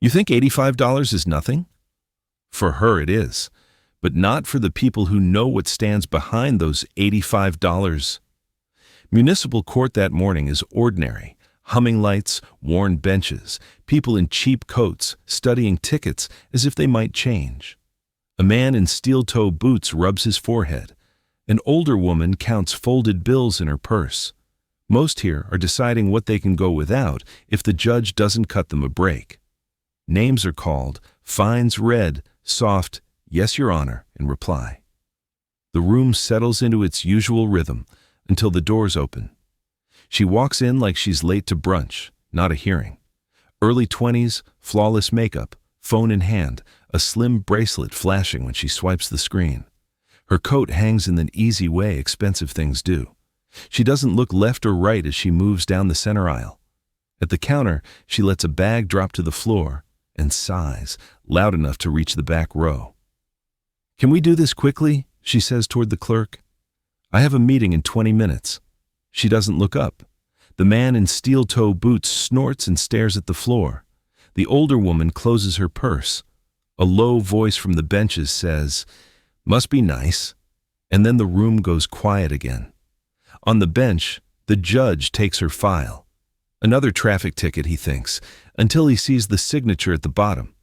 You think $85 is nothing? For her it is, but not for the people who know what stands behind those $85. Municipal court that morning is ordinary. Humming lights, worn benches, people in cheap coats studying tickets as if they might change. A man in steel-toe boots rubs his forehead. An older woman counts folded bills in her purse. Most here are deciding what they can go without if the judge doesn't cut them a break. Names are called, fines read, soft, "Yes, Your Honor," in reply. The room settles into its usual rhythm until the doors open. She walks in like she's late to brunch, not a hearing. Early 20s, flawless makeup, phone in hand, a slim bracelet flashing when she swipes the screen. Her coat hangs in the easy way expensive things do. She doesn't look left or right as she moves down the center aisle. At the counter, she lets a bag drop to the floor and sighs, loud enough to reach the back row. "Can we do this quickly?" she says toward the clerk. "I have a meeting in 20 minutes. She doesn't look up. The man in steel-toe boots snorts and stares at the floor. The older woman closes her purse. A low voice from the benches says, "Must be nice." And then the room goes quiet again. On the bench, the judge takes her file. Another traffic ticket, he thinks, until he sees the signature at the bottom.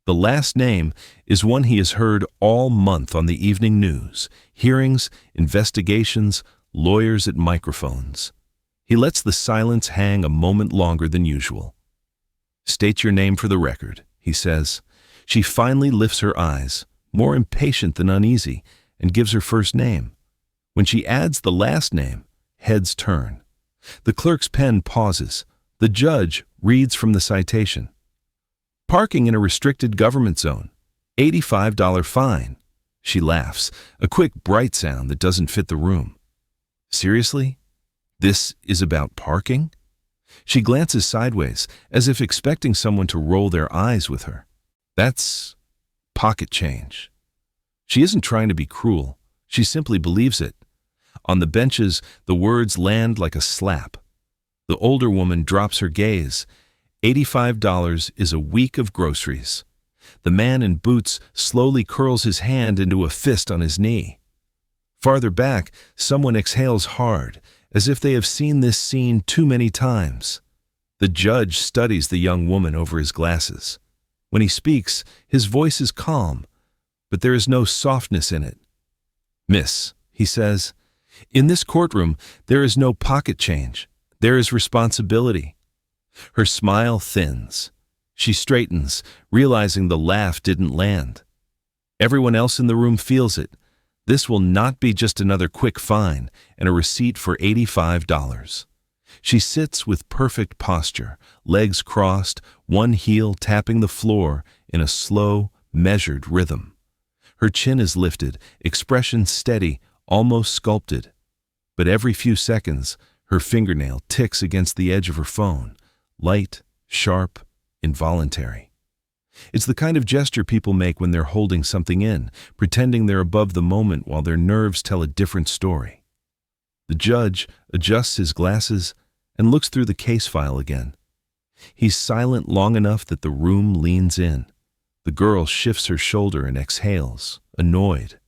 The last name is one he has heard all month on the evening news. Hearings, investigations, lawyers at microphones. He lets the silence hang a moment longer than usual. "State your name for the record," he says. She finally lifts her eyes, more impatient than uneasy, and gives her first name. When she adds the last name, heads turn. The clerk's pen pauses. The judge reads from the citation. "Parking in a restricted government zone. $85 fine." She laughs, a quick, bright sound that doesn't fit the room. Seriously? This is about parking? She glances sideways, as if expecting someone to roll their eyes with her. That's pocket change. She isn't trying to be cruel. She simply believes it. On the benches, the words land like a slap. The older woman drops her gaze. $85 is a week of groceries. The man in boots slowly curls his hand into a fist on his knee. Farther back, someone exhales hard, as if they have seen this scene too many times. The judge studies the young woman over his glasses. When he speaks, his voice is calm, but there is no softness in it. "Miss," he says, "in this courtroom, there is no pocket change. There is responsibility." Her smile thins. She straightens, realizing the laugh didn't land. Everyone else in the room feels it. This will not be just another quick fine and a receipt for $85. She sits with perfect posture, legs crossed, one heel tapping the floor in a slow, measured rhythm. Her chin is lifted, expression steady, almost sculpted. But every few seconds, her fingernail ticks against the edge of her phone, light, sharp, involuntary. It's the kind of gesture people make when they're holding something in, pretending they're above the moment while their nerves tell a different story. The judge adjusts his glasses and looks through the case file again. He's silent long enough that the room leans in. The girl shifts her shoulder and exhales, annoyed.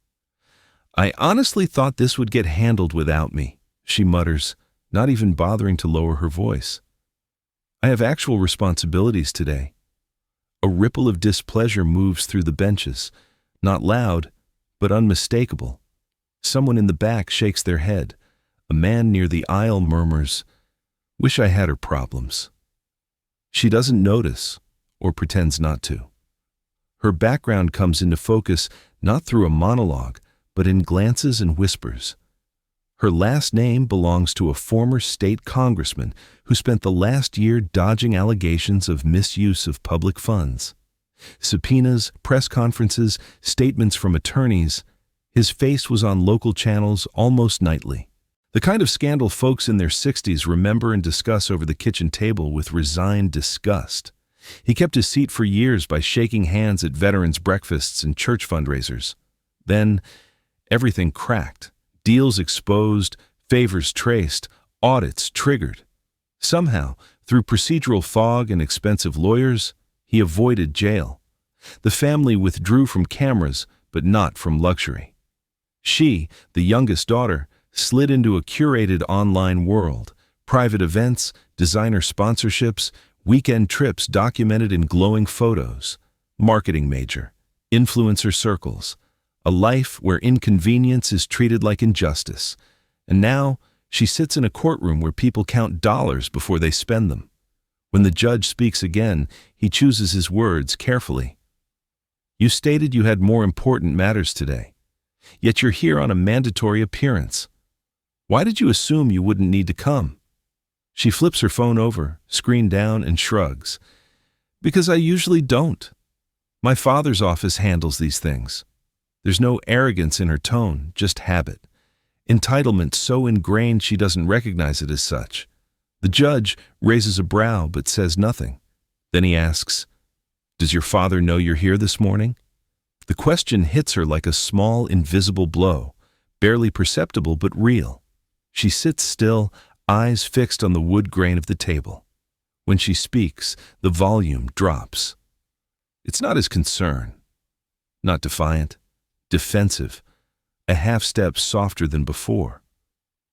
"I honestly thought this would get handled without me," she mutters, not even bothering to lower her voice. "I have actual responsibilities today." A ripple of displeasure moves through the benches, not loud, but unmistakable. Someone in the back shakes their head. A man near the aisle murmurs, "Wish I had her problems." She doesn't notice, or pretends not to. Her background comes into focus not through a monologue, but in glances and whispers. Her last name belongs to a former state congressman who spent the last year dodging allegations of misuse of public funds. Subpoenas, press conferences, statements from attorneys. His face was on local channels almost nightly. The kind of scandal folks in their 60s remember and discuss over the kitchen table with resigned disgust. He kept his seat for years by shaking hands at veterans' breakfasts and church fundraisers. Then, everything cracked. Deals exposed, favors traced, audits triggered. Somehow, through procedural fog and expensive lawyers, He avoided jail. The family withdrew from cameras, but not from luxury. She, the youngest daughter, slid into a curated online world, private events, designer sponsorships, weekend trips documented in glowing photos, marketing major, influencer circles, a life where inconvenience is treated like injustice. And now, she sits in a courtroom where people count dollars before they spend them. When the judge speaks again, he chooses his words carefully. You stated you had more important matters today, yet you're here on a mandatory appearance. Why did you assume you wouldn't need to come? She flips her phone over, screen down, and shrugs. Because I usually don't. My father's office handles these things. There's no arrogance in her tone, just habit. Entitlement so ingrained she doesn't recognize it as such. The judge raises a brow but says nothing. Then he asks, "Does your father know you're here this morning?" The question hits her like a small, invisible blow, barely perceptible but real. She sits still, eyes fixed on the wood grain of the table. When she speaks, the volume drops. It's not his concern. Not defiant, defensive, a half step softer than before.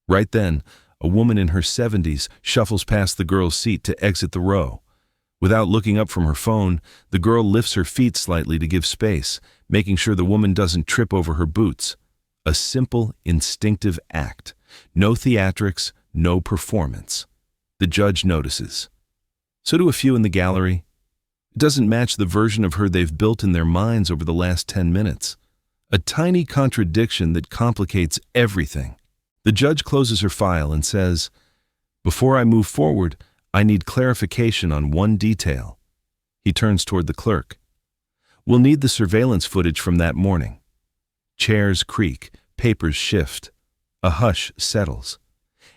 Right then, a woman in her 70s shuffles past the girl's seat to exit the row. Without looking up from her phone, the girl lifts her feet slightly to give space, making sure the woman doesn't trip over her boots. A simple, instinctive act. No theatrics, no performance. The judge notices. So do a few in the gallery. It doesn't match the version of her they've built in their minds over the last 10 minutes. A tiny contradiction that complicates everything. The judge closes her file and says, "Before I move forward, I need clarification on one detail." He turns toward the clerk. "We'll need the surveillance footage from that morning." Chairs creak, papers shift. A hush settles.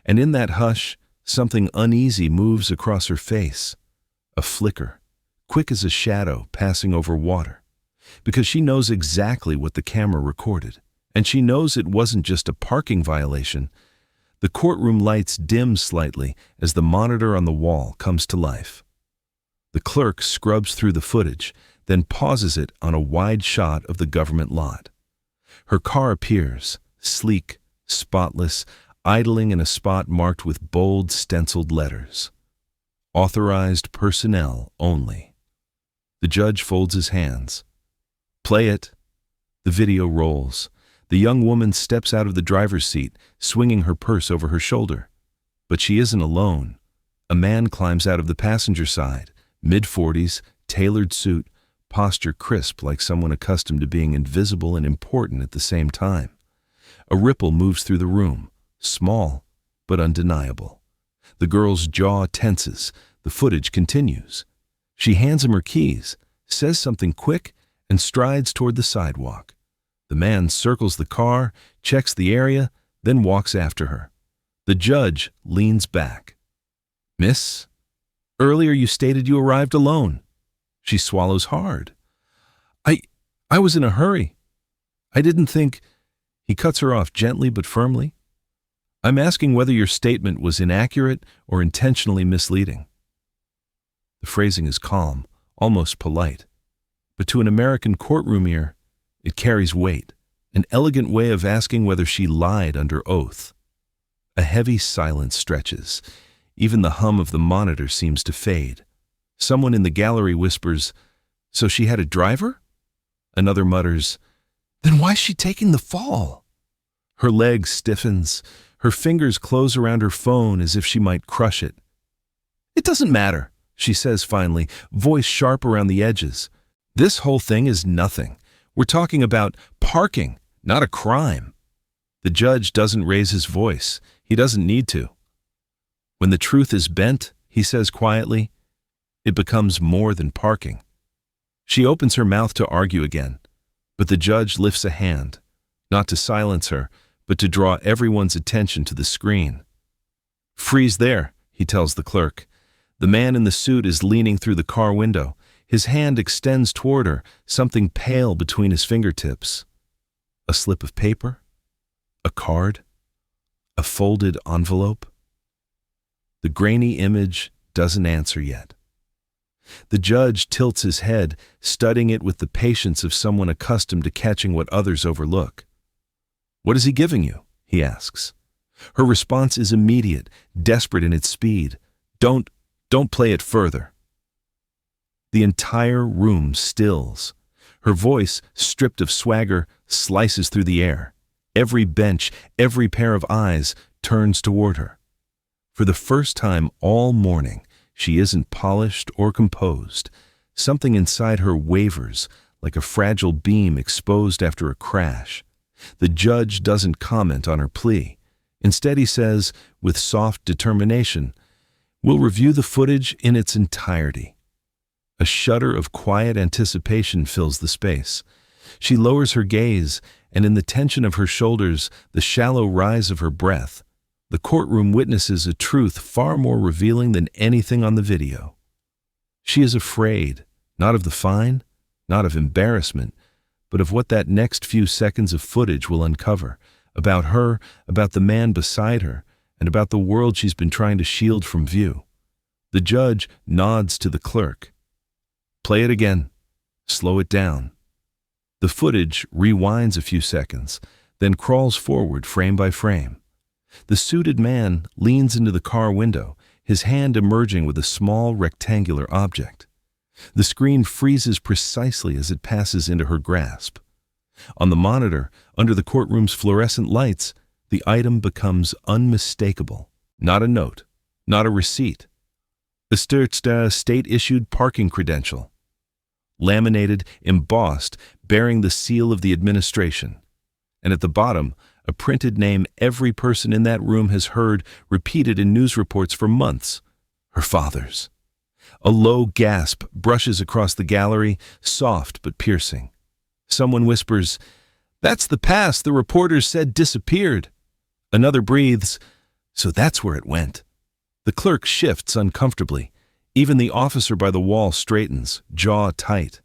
And in that hush, something uneasy moves across her face. A flicker, quick as a shadow passing over water. Because she knows exactly what the camera recorded. And she knows it wasn't just a parking violation. The courtroom lights dim slightly as the monitor on the wall comes to life. The clerk scrubs through the footage, then pauses it on a wide shot of the government lot. Her car appears, sleek, spotless, idling in a spot marked with bold, stenciled letters. Authorized personnel only. The judge folds his hands. "Play it." The video rolls. The young woman steps out of the driver's seat, swinging her purse over her shoulder. But she isn't alone. A man climbs out of the passenger side, mid-40s, tailored suit, posture crisp like someone accustomed to being invisible and important at the same time. A ripple moves through the room, small but undeniable. The girl's jaw tenses. The footage continues. She hands him her keys, says something quick, and strides toward the sidewalk. The man circles the car, checks the area, then walks after her. The judge leans back. "Miss, earlier you stated you arrived alone." She swallows hard. I was in a hurry. I didn't think—" He cuts her off gently but firmly. "I'm asking whether your statement was inaccurate or intentionally misleading." The phrasing is calm, almost polite. But to an American courtroom ear, it carries weight, an elegant way of asking whether she lied under oath. A heavy silence stretches. Even the hum of the monitor seems to fade. Someone in the gallery whispers, "So she had a driver?" Another mutters, "Then why's she taking the fall?" Her leg stiffens. Her fingers close around her phone as if she might crush it. "It doesn't matter," she says finally, voice sharp around the edges. "This whole thing is nothing. We're talking about parking, not a crime." The judge doesn't raise his voice. He doesn't need to. "When the truth is bent," he says quietly, "it becomes more than parking." She opens her mouth to argue again, but the judge lifts a hand, not to silence her, but to draw everyone's attention to the screen. "Freeze there," he tells the clerk. The man in the suit is leaning through the car window. His hand extends toward her, something pale between his fingertips. A slip of paper? A card? A folded envelope? The grainy image doesn't answer yet. The judge tilts his head, studying it with the patience of someone accustomed to catching what others overlook. "What is he giving you?" he asks. Her response is immediate, desperate in its speed. Don't play it further." The entire room stills. Her voice, stripped of swagger, slices through the air. Every bench, every pair of eyes turns toward her. For the first time all morning, she isn't polished or composed. Something inside her wavers, like a fragile beam exposed after a crash. The judge doesn't comment on her plea. Instead, he says, with soft determination, "We'll review the footage in its entirety." A shudder of quiet anticipation fills the space. She lowers her gaze, and in the tension of her shoulders, the shallow rise of her breath, the courtroom witnesses a truth far more revealing than anything on the video. She is afraid, not of the fine, not of embarrassment, but of what that next few seconds of footage will uncover, about her, about the man beside her, and about the world she's been trying to shield from view. The judge nods to the clerk. "Play it again. Slow it down." The footage rewinds a few seconds, then crawls forward frame by frame. The suited man leans into the car window, his hand emerging with a small rectangular object. The screen freezes precisely as it passes into her grasp. On the monitor, under the courtroom's fluorescent lights, the item becomes unmistakable. Not a note, not a receipt. A state-issued parking credential. Laminated, embossed, bearing the seal of the administration. And at the bottom, a printed name every person in that room has heard repeated in news reports for months. Her father's. A low gasp brushes across the gallery, soft but piercing. Someone whispers, "That's the pass the reporters said disappeared." Another breathes, "So that's where it went." The clerk shifts uncomfortably. Even the officer by the wall straightens, jaw tight.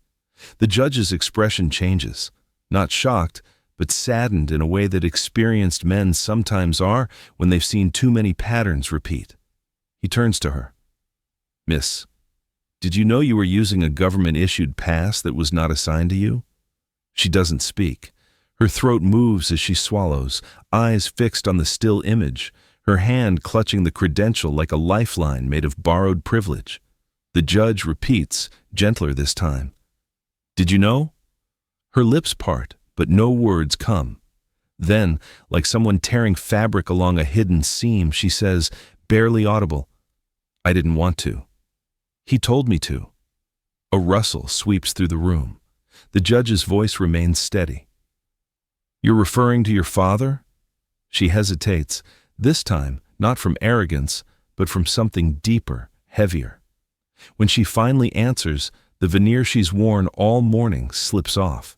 The judge's expression changes, not shocked, but saddened in a way that experienced men sometimes are when they've seen too many patterns repeat. He turns to her. "Miss, did you know you were using a government-issued pass that was not assigned to you?" She doesn't speak. Her throat moves as she swallows, eyes fixed on the still image, her hand clutching the credential like a lifeline made of borrowed privilege. The judge repeats, gentler this time. "Did you know?" Her lips part, but no words come. Then, like someone tearing fabric along a hidden seam, she says, barely audible, "I didn't want to. He told me to." A rustle sweeps through the room. The judge's voice remains steady. "You're referring to your father?" She hesitates, this time not from arrogance, but from something deeper, heavier. When she finally answers, the veneer she's worn all morning slips off.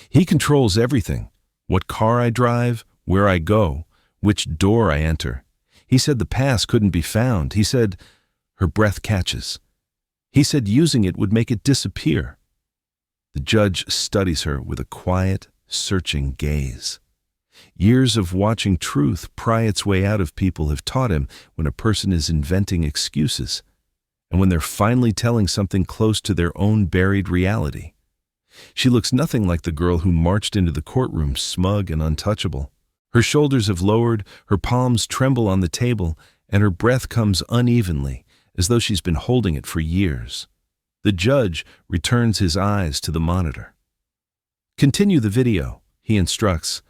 "He controls everything. What car I drive, where I go, which door I enter. He said the pass couldn't be found. He said—" Her breath catches. "He said using it would make it disappear." The judge studies her with a quiet, searching gaze. Years of watching truth pry its way out of people have taught him when a person is inventing excuses, and when they're finally telling something close to their own buried reality. She looks nothing like the girl who marched into the courtroom smug and untouchable. Her shoulders have lowered, her palms tremble on the table, and her breath comes unevenly, as though she's been holding it for years. The judge returns his eyes to the monitor. "Continue the video," he instructs.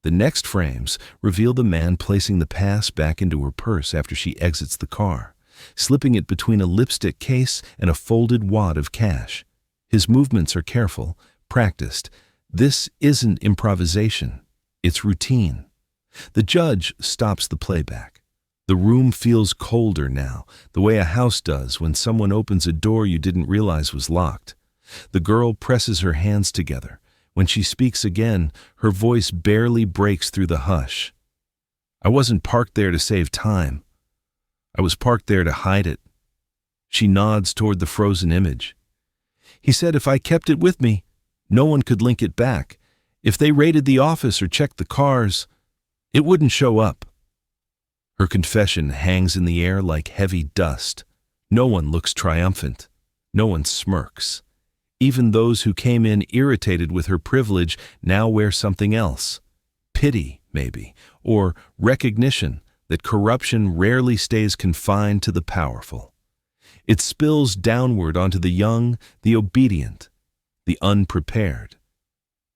The next frames reveal the man placing the pass back into her purse after she exits the car, slipping it between a lipstick case and a folded wad of cash. His movements are careful, practiced. This isn't improvisation. It's routine. The judge stops the playback. The room feels colder now, the way a house does when someone opens a door you didn't realize was locked. The girl presses her hands together. When she speaks again, her voice barely breaks through the hush. "I wasn't parked there to save time. I was parked there to hide it." She nods toward the frozen image. "He said if I kept it with me, no one could link it back. If they raided the office or checked the cars, it wouldn't show up." Her confession hangs in the air like heavy dust. No one looks triumphant. No one smirks. Even those who came in irritated with her privilege now wear something else. Pity, maybe, or recognition that corruption rarely stays confined to the powerful. It spills downward onto the young, the obedient, the unprepared.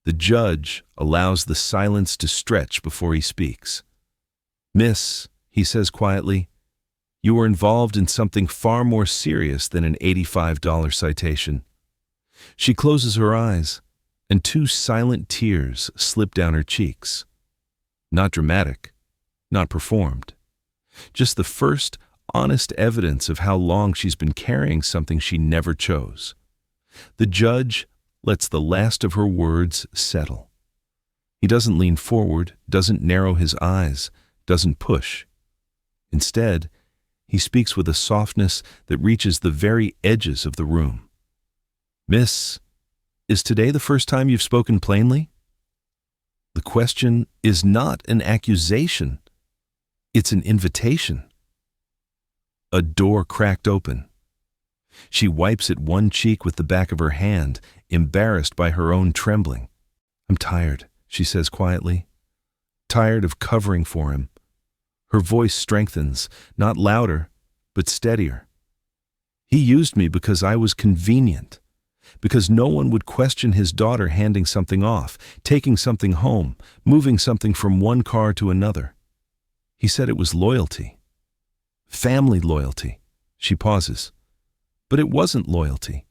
The judge allows the silence to stretch before he speaks. "Miss," he says quietly, "you were involved in something far more serious than an $85 citation." She closes her eyes, and two silent tears slip down her cheeks. Not dramatic, not performed. Just the first honest evidence of how long she's been carrying something she never chose. The judge lets the last of her words settle. He doesn't lean forward, doesn't narrow his eyes, doesn't push. Instead, he speaks with a softness that reaches the very edges of the room. "Miss, is today the first time you've spoken plainly?" The question is not an accusation. It's an invitation. A door cracked open. She wipes at one cheek with the back of her hand, embarrassed by her own trembling. "I'm tired," she says quietly. Tired of covering for him. Her voice strengthens, not louder, but steadier. "He used me because I was convenient, because no one would question his daughter handing something off, taking something home, moving something from one car to another. He said it was loyalty. Family loyalty." She pauses. But it wasn't loyalty.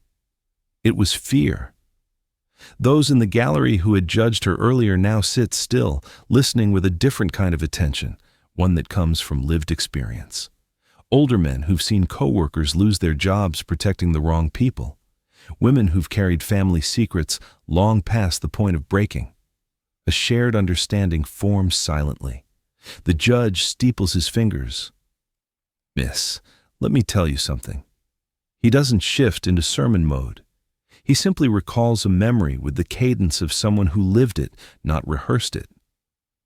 It was fear. Those in the gallery who had judged her earlier now sit still, listening with a different kind of attention, one that comes from lived experience. Older men who've seen coworkers lose their jobs protecting the wrong people. Women who've carried family secrets long past the point of breaking. A shared understanding forms silently. The judge steeples his fingers. "Miss, let me tell you something." He doesn't shift into sermon mode. He simply recalls a memory with the cadence of someone who lived it, not rehearsed it.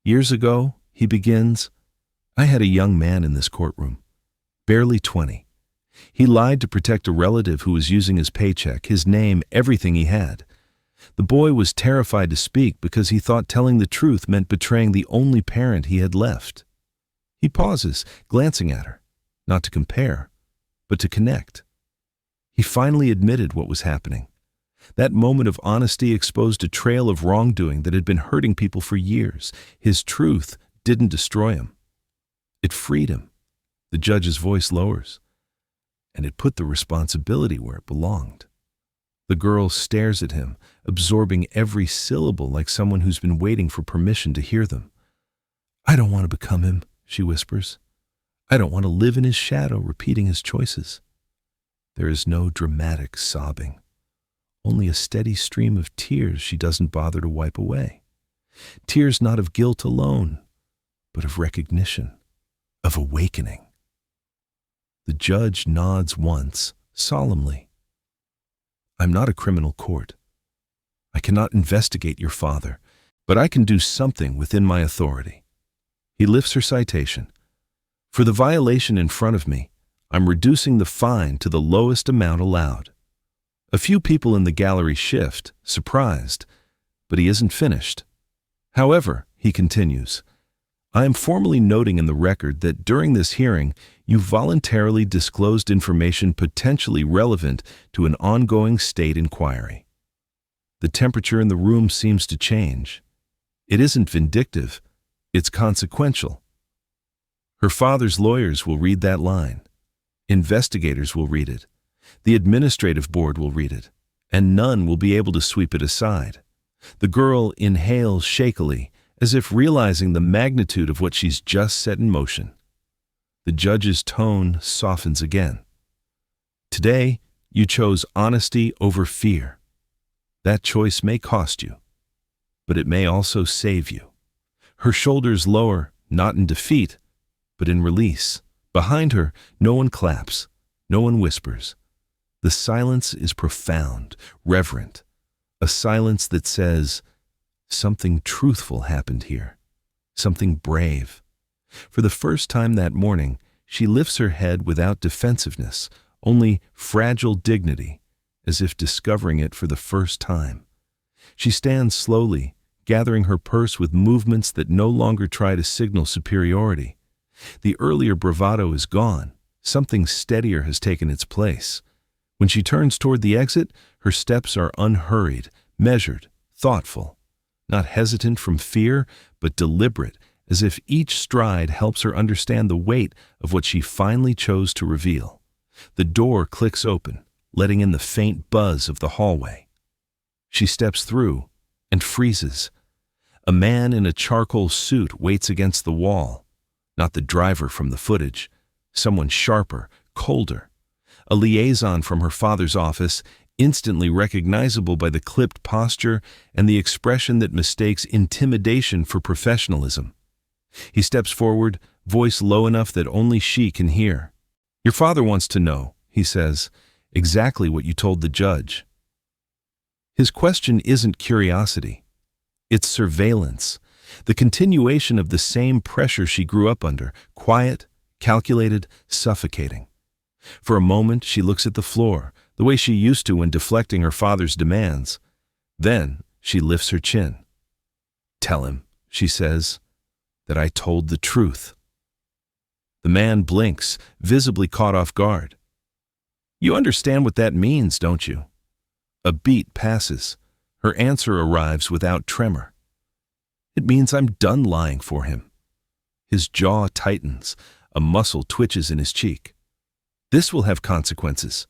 "Years ago," he begins, "I had a young man in this courtroom, barely 20. He lied to protect a relative who was using his paycheck, his name, everything he had. The boy was terrified to speak because he thought telling the truth meant betraying the only parent he had left." He pauses, glancing at her, not to compare, but to connect. He finally admitted what was happening. That moment of honesty exposed a trail of wrongdoing that had been hurting people for years. His truth didn't destroy him. It freed him. The judge's voice lowers, and it put the responsibility where it belonged. The girl stares at him, absorbing every syllable like someone who's been waiting for permission to hear them. "I don't want to become him," she whispers. "I don't want to live in his shadow, repeating his choices." There is no dramatic sobbing, only a steady stream of tears she doesn't bother to wipe away. Tears not of guilt alone, but of recognition, of awakening. The judge nods once, solemnly. "I'm not a criminal court. I cannot investigate your father, but I can do something within my authority." He lifts her citation. "For the violation in front of me, I'm reducing the fine to the lowest amount allowed." A few people in the gallery shift, surprised, but he isn't finished. "However," he continues, "I am formally noting in the record that during this hearing, you voluntarily disclosed information potentially relevant to an ongoing state inquiry." The temperature in the room seems to change. It isn't vindictive, it's consequential. Her father's lawyers will read that line. Investigators will read it. The administrative board will read it, and none will be able to sweep it aside. The girl inhales shakily, as if realizing the magnitude of what she's just set in motion. The judge's tone softens again. "Today, you chose honesty over fear. That choice may cost you, but it may also save you." Her shoulders lower, not in defeat, but in release. Behind her, no one claps, no one whispers. The silence is profound, reverent, a silence that says, something truthful happened here, something brave. For the first time that morning, she lifts her head without defensiveness, only fragile dignity, as if discovering it for the first time. She stands slowly, gathering her purse with movements that no longer try to signal superiority. The earlier bravado is gone. Something steadier has taken its place. When she turns toward the exit, her steps are unhurried, measured, thoughtful. Not hesitant from fear, but deliberate, as if each stride helps her understand the weight of what she finally chose to reveal. The door clicks open, letting in the faint buzz of the hallway. She steps through and freezes. A man in a charcoal suit waits against the wall. Not the driver from the footage, someone sharper, colder. A liaison from her father's office, instantly recognizable by the clipped posture and the expression that mistakes intimidation for professionalism. He steps forward, voice low enough that only she can hear. "Your father wants to know," he says, "exactly what you told the judge." His question isn't curiosity. It's surveillance, the continuation of the same pressure she grew up under, quiet, calculated, suffocating. For a moment, she looks at the floor, the way she used to when deflecting her father's demands. Then she lifts her chin. "Tell him," she says, "that I told the truth." The man blinks, visibly caught off guard. "You understand what that means, don't you?" A beat passes. Her answer arrives without tremor. "It means I'm done lying for him." His jaw tightens. A muscle twitches in his cheek. "This will have consequences."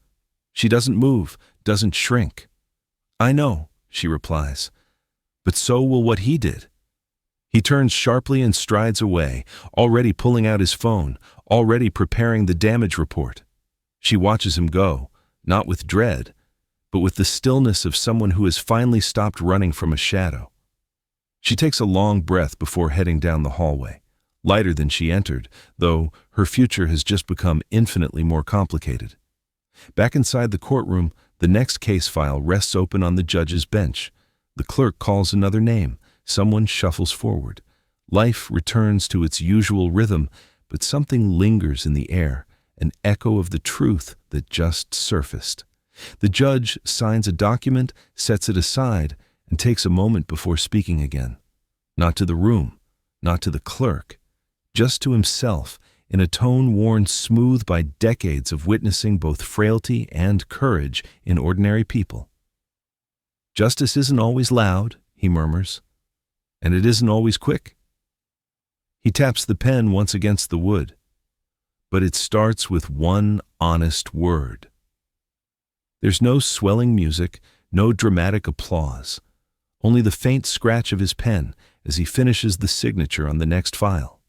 She doesn't move, doesn't shrink. "I know," she replies, "but so will what he did." He turns sharply and strides away, already pulling out his phone, already preparing the damage report. She watches him go, not with dread, but with the stillness of someone who has finally stopped running from a shadow. She takes a long breath before heading down the hallway, lighter than she entered, though her future has just become infinitely more complicated. Back inside the courtroom, the next case file rests open on the judge's bench. The clerk calls another name. Someone shuffles forward. Life returns to its usual rhythm, but something lingers in the air, an echo of the truth that just surfaced. The judge signs a document, sets it aside, and takes a moment before speaking again. Not to the room, not to the clerk, just to himself, in a tone worn smooth by decades of witnessing both frailty and courage in ordinary people. "Justice isn't always loud," he murmurs, "and it isn't always quick." He taps the pen once against the wood, but it starts with one honest word. There's no swelling music, no dramatic applause, only the faint scratch of his pen as he finishes the signature on the next file.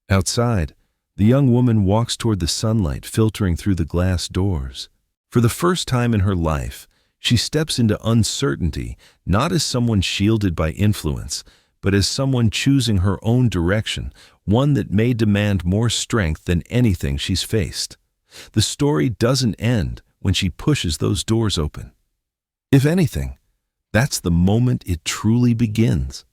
Outside, the young woman walks toward the sunlight filtering through the glass doors. For the first time in her life, she steps into uncertainty, not as someone shielded by influence, but as someone choosing her own direction, one that may demand more strength than anything she's faced. The story doesn't end when she pushes those doors open. If anything, that's the moment it truly begins.